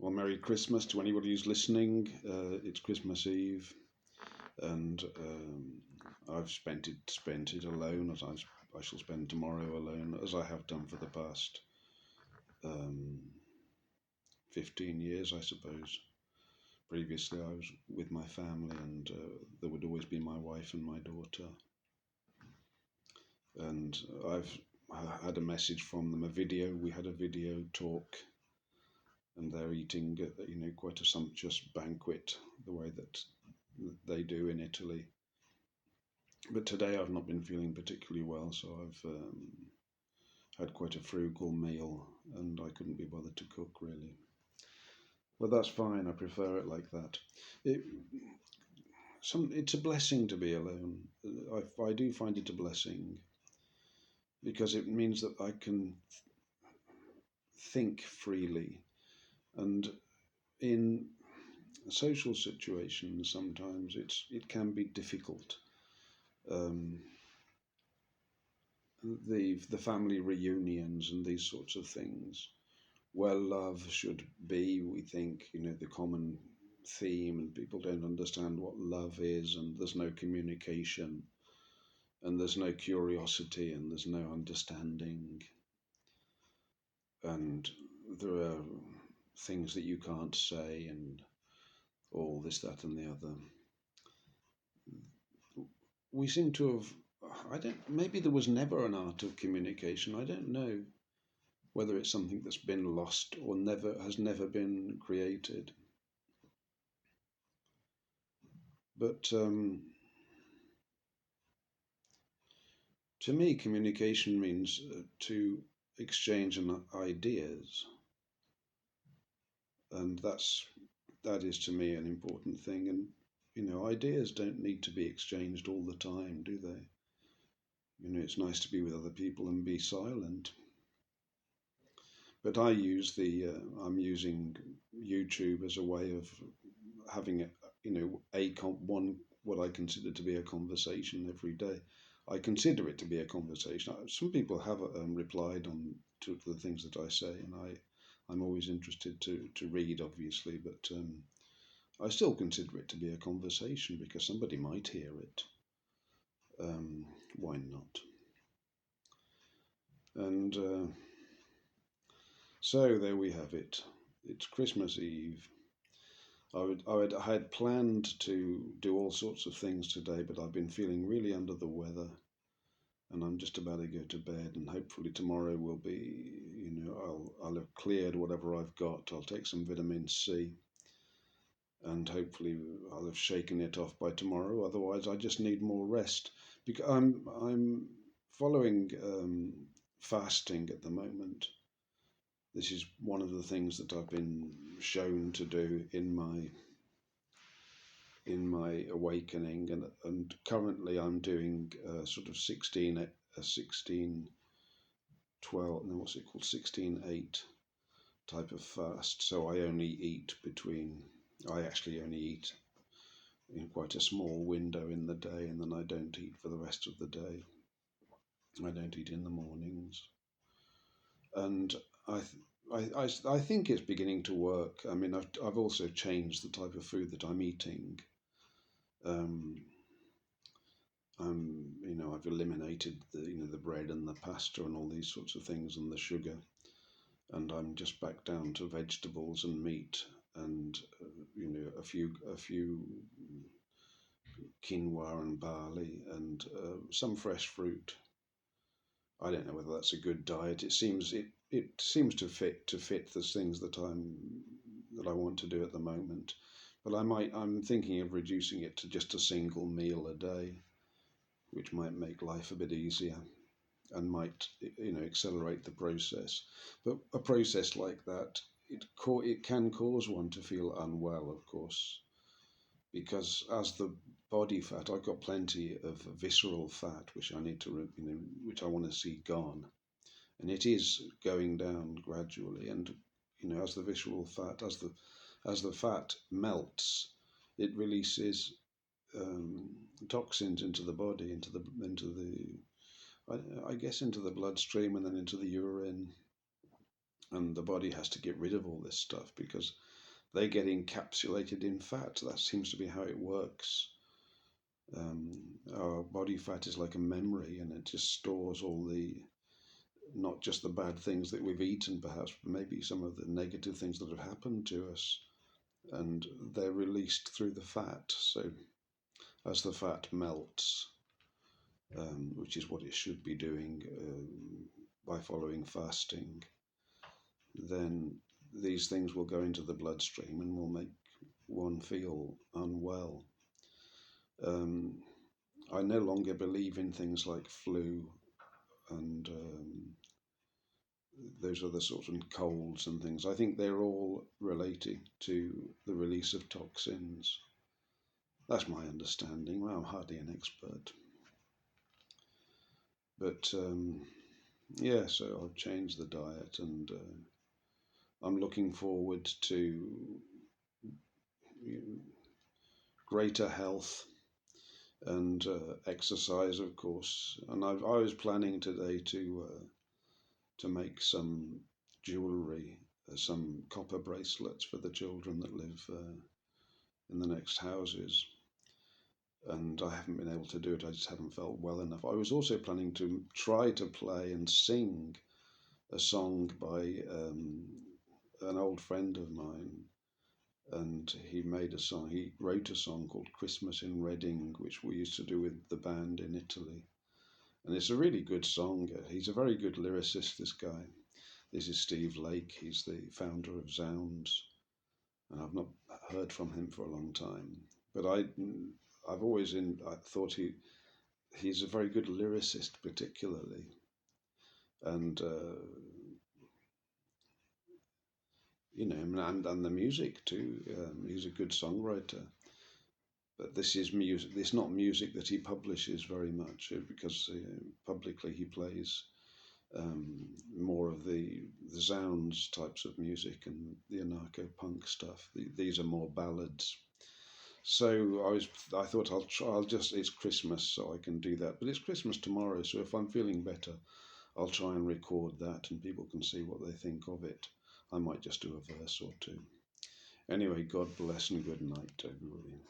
Well, Merry Christmas to anybody who's listening. It's Christmas Eve, and I've spent it alone, I shall spend tomorrow alone, as I have done for the past um, 15 years, I suppose. Previously, I was with my family, and there would always be my wife and my daughter. And I've had a message from them, a video. We had a video talk, and they're eating, quite a sumptuous banquet, the way that they do in Italy. But today I've not been feeling particularly well, so I've had quite a frugal meal, and I couldn't be bothered to cook really. But that's fine. I prefer it like that. It, it's a blessing to be alone. I do find it a blessing because it means that I can think freely, and in social situations sometimes it can be difficult. Um, the family reunions and these sorts of things, where love should be, we think, the common theme, and people don't understand what love is, and there's no communication, and there's no curiosity, and there's no understanding, and there are things that you can't say, and all this, that, and the other. We seem to have, I don't, maybe there was never an art of communication. I don't know whether it's something that's been lost or never been created. But to me, communication means to exchange ideas, and that is to me an important thing. And ideas don't need to be exchanged all the time, do they? It's nice to be with other people and be silent. But I'm using YouTube as a way of having one what I consider to be a conversation every day. I consider it to be a conversation. Some people have replied on to the things that I say, and I'm always interested to read, obviously, but I still consider it to be a conversation because somebody might hear it. Why not? And so there we have it. It's Christmas Eve. I had planned to do all sorts of things today, but I've been feeling really under the weather, and I'm just about to go to bed. And hopefully tomorrow will be, I'll have cleared whatever I've got. I'll take some vitamin C, and hopefully I'll have shaken it off by tomorrow. Otherwise, I just need more rest because I'm following fasting at the moment. This is one of the things that I've been shown to do in my awakening, and currently I'm doing sort of 16 12, no, what's it called, 16/8 type of fast. So I actually only eat in quite a small window in the day, and then I don't eat for the rest of the day. I don't eat in the mornings, and I think it's beginning to work. I mean, I've also changed the type of food that I'm eating. Um, I've eliminated the bread and the pasta and all these sorts of things and the sugar, and I'm just back down to vegetables and meat and a few quinoa and barley and some fresh fruit. I don't know whether that's a good diet. It seems to fit the things that I want to do at the moment, but I'm thinking of reducing it to just a single meal a day, which might make life a bit easier and might accelerate the process. But a process like that, it can cause one to feel unwell, of course, because as the body fat, I've got plenty of visceral fat which I need to which I want to see gone, and it is going down gradually. And as the visceral fat, as the fat melts, it releases toxins into the body, I guess into the bloodstream and then into the urine. and the body has to get rid of all this stuff because they get encapsulated in fat. That seems to be how it works. Our body fat is like a memory, and it just stores all the, not just the bad things that we've eaten, perhaps, but maybe some of the negative things that have happened to us, and they're released through the fat. So as the fat melts, which is what it should be doing by following fasting, then these things will go into the bloodstream and will make one feel unwell. Um, I no longer believe in things like flu and those other sorts of colds and things. I think they're all related to the release of toxins. That's my understanding. Well, I'm hardly an expert. But yeah, so I've changed the diet, and I'm looking forward to greater health and exercise, of course. And I was planning today to make some jewellery, some copper bracelets for the children that live in the next houses. And I haven't been able to do it. I just haven't felt well enough. I was also planning to try to play and sing a song by an old friend of mine, and he made a song. He wrote a song called "Christmas in Reading," which we used to do with the band in Italy, and it's a really good song. He's a very good lyricist. This guy. This is Steve Lake. He's the founder of Zounds, and I've not heard from him for a long time. But I've always I thought he's a very good lyricist, particularly, and and the music too. He's a good songwriter. But this is music. It's not music that he publishes very much because publicly he plays more of the sounds types of music and the anarcho punk stuff. These are more ballads. So I thought I'll try. I'll just it's Christmas, so I can do that. But it's Christmas tomorrow, so if I'm feeling better, I'll try and record that, and people can see what they think of it. I might just do a verse or two. Anyway, God bless and good night, everybody.